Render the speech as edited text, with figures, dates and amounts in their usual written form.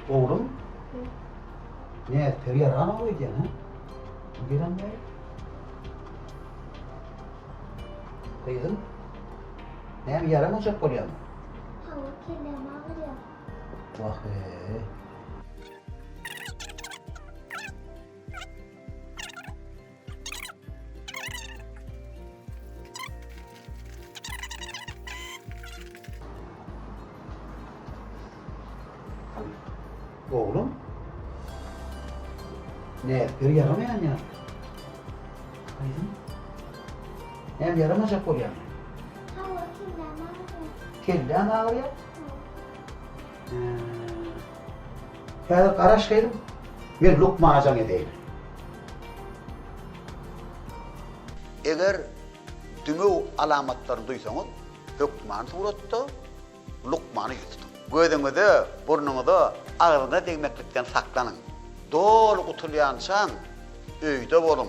Oğlum? Ne? Ter yarağına mı ediyorsun ha? Gelen ne? Kızım? Ne bir yaram olacak oluyor mu? Hava kirleme ağrıyor. Vah be. Oğlum? Ne? Bir yaramayan ya. Kızım? Ne bir yaramayacak oluyor mu? Hava kirleme ağrıyor. Kelle mi ağrıyor? Ya karıştırdım. Bir Lukmana can edeyim. Eğer düğme alamatlarını duysanız, Lukman suratı, Lukman'ı yuttu. Gözünüzü, burnunuzu ağrına değmeklikten saklanın. Doğru kutulayansan, öyde olun.